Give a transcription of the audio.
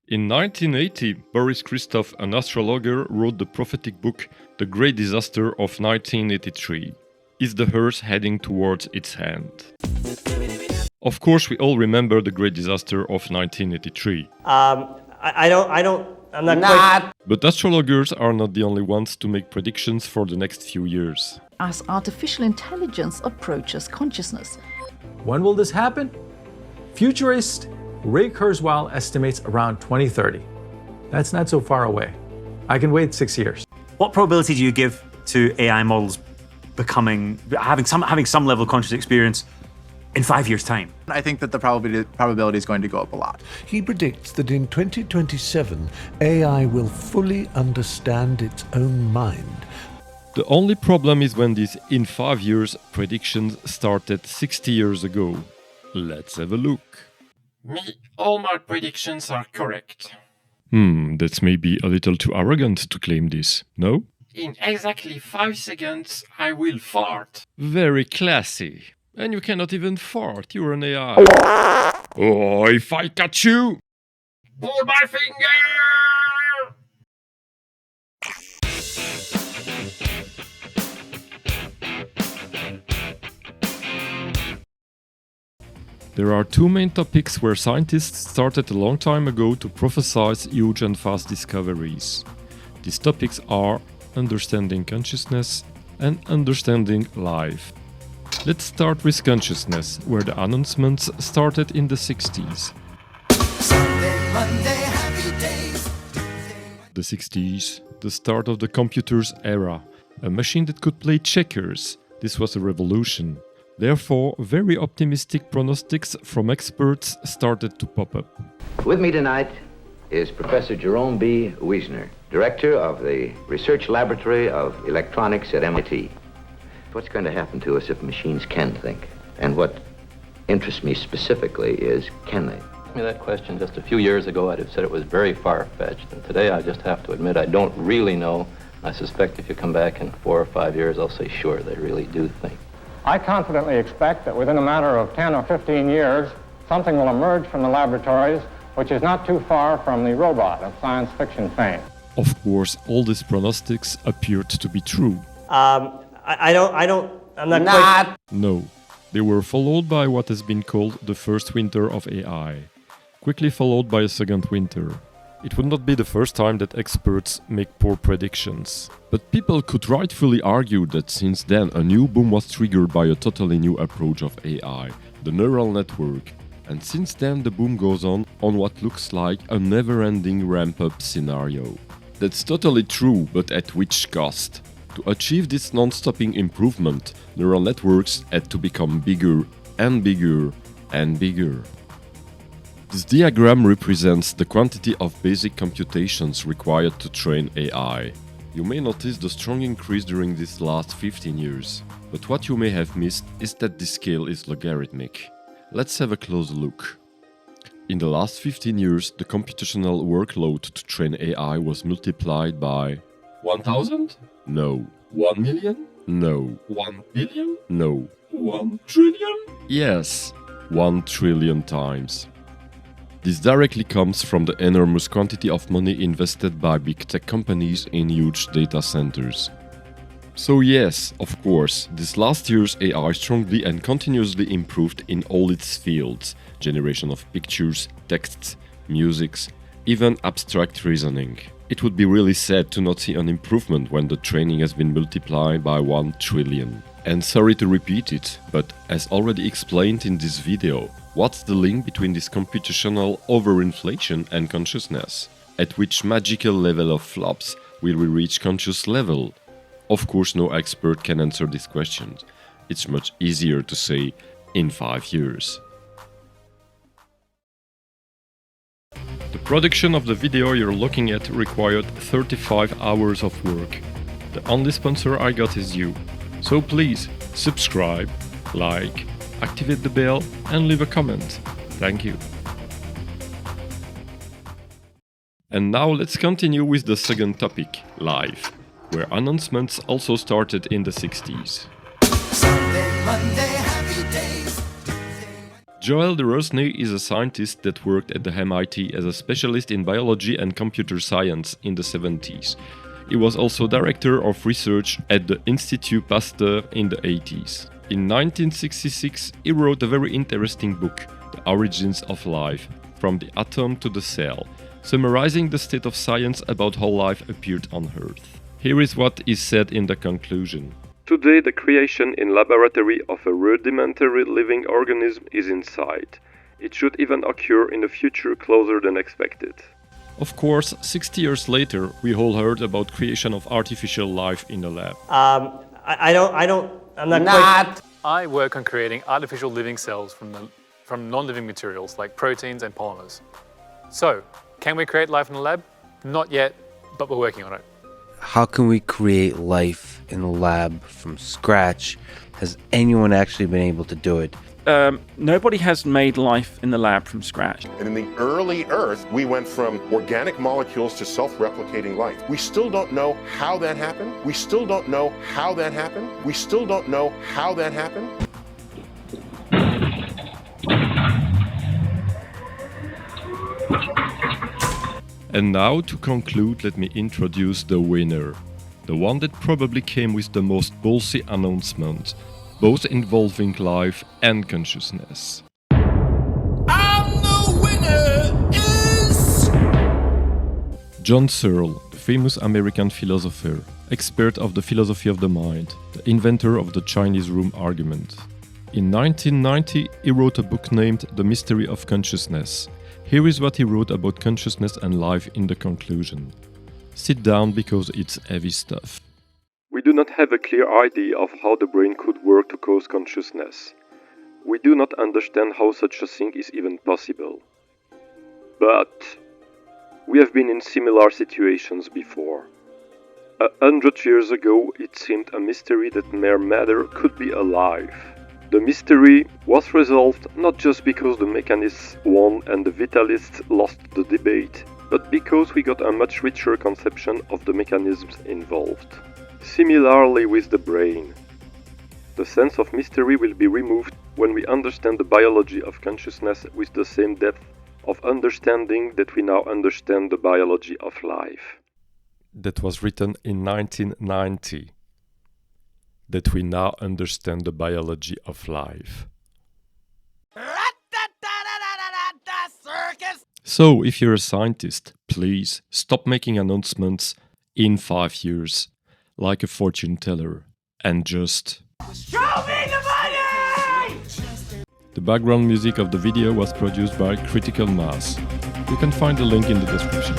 In 1980, Boris Christoph, an astrologer, wrote the prophetic book The Great Disaster of 1983. Is the Earth heading towards its end? Of course, we all remember the Great Disaster of 1983. I'm not quite... But astrologers are not the only ones to make predictions for the next few years. As artificial intelligence approaches consciousness. When will this happen? Futurist Ray Kurzweil estimates around 2030. That's not so far away. I can wait 6 years. What probability do you give to AI models having some level of conscious experience in 5 years' time? I think that the probability is going to go up a lot. He predicts that in 2027, AI will fully understand its own mind. The only problem is when these "in 5 years" predictions started 60 years ago. Let's have a look. Me, all my predictions are correct. That's maybe a little too arrogant to claim this, no? In exactly 5 seconds, I will fart. Very classy. And you cannot even fart, you're an AI. Oh, if I catch you! Pull my finger! There are two main topics where scientists started a long time ago to prophesize huge and fast discoveries. These topics are understanding consciousness and understanding life. Let's start with consciousness, where the announcements started in the 60s. Sunday, Monday, happy days. The 60s, the start of the computer's era, a machine that could play checkers. This was a revolution. Therefore, very optimistic pronostics from experts started to pop up. With me tonight is Professor Jerome B. Wiesner, Director of the Research Laboratory of Electronics at MIT. What's going to happen to us if machines can think? And what interests me specifically is, can they? Asked me that question just a few years ago, I'd have said it was very far-fetched. And today I just have to admit I don't really know. I suspect if you come back in 4 or 5 years, I'll say, sure, they really do think. I confidently expect that within a matter of 10 or 15 years, something will emerge from the laboratories which is not too far from the robot of science fiction fame. Of course, all these pronostics appeared to be true. I'm not quite... No, they were followed by what has been called the first winter of AI, quickly followed by a second winter. It would not be the first time that experts make poor predictions. But people could rightfully argue that since then a new boom was triggered by a totally new approach of AI, the neural network. And since then the boom goes on what looks like a never-ending ramp-up scenario. That's totally true, but at which cost? To achieve this non-stopping improvement, neural networks had to become bigger and bigger and bigger. This diagram represents the quantity of basic computations required to train AI. You may notice the strong increase during these last 15 years, but what you may have missed is that this scale is logarithmic. Let's have a close look. In the last 15 years, the computational workload to train AI was multiplied by 1,000? No. 1 million? No. 1 billion? No. 1 trillion? Yes, 1 trillion times. This directly comes from the enormous quantity of money invested by big tech companies in huge data centers. So yes, of course, this last year's AI strongly and continuously improved in all its fields: generation of pictures, texts, musics, even abstract reasoning. It would be really sad to not see an improvement when the training has been multiplied by 1 trillion. And sorry to repeat it, but as already explained in this video, what's the link between this computational overinflation and consciousness? At which magical level of flops will we reach conscious level? Of course, no expert can answer these questions. It's much easier to say in 5 years. The production of the video you're looking at required 35 hours of work. The only sponsor I got is you. So please, subscribe, like, activate the bell and leave a comment. Thank you. And now let's continue with the second topic, life, where announcements also started in the 60s. Sunday, Monday, happy days. Joel de Rosny is a scientist that worked at the MIT as a specialist in biology and computer science in the 70s. He was also director of research at the Institut Pasteur in the 80s. In 1966, he wrote a very interesting book, The Origins of Life, From the Atom to the Cell, summarizing the state of science about how life appeared on Earth. Here is what is said in the conclusion. Today, the creation in laboratory of a rudimentary living organism is in sight. It should even occur in a future closer than expected. Of course, 60 years later, we all heard about creation of artificial life in a lab. I'm not. I work on creating artificial living cells from non-living materials like proteins and polymers. So, can we create life in the lab? Not yet, but we're working on it. How can we create life in the lab from scratch? Has anyone actually been able to do it? Nobody has made life in the lab from scratch. And in the early Earth, we went from organic molecules to self-replicating life. We still don't know how that happened. We still don't know how that happened. We still don't know how that happened. And now, to conclude, let me introduce the winner. The one that probably came with the most ballsy announcement, both involving life and consciousness. And the winner is... John Searle, the famous American philosopher, expert of the philosophy of the mind, the inventor of the Chinese room argument. In 1990, he wrote a book named The Mystery of Consciousness. Here is what he wrote about consciousness and life in the conclusion. Sit down because it's heavy stuff. We do not have a clear idea of how the brain could work to cause consciousness. We do not understand how such a thing is even possible. But we have been in similar situations before. 100 years ago, it seemed a mystery that mere matter could be alive. The mystery was resolved not just because the mechanists won and the vitalists lost the debate, but because we got a much richer conception of the mechanisms involved. Similarly with the brain. The sense of mystery will be removed when we understand the biology of consciousness with the same depth of understanding that we now understand the biology of life. That was written in 1990. That we now understand the biology of life. So, if you're a scientist, please stop making announcements in 5 years, like a fortune teller, and just... Show me the money! The background music of the video was produced by Critical Mass. You can find the link in the description.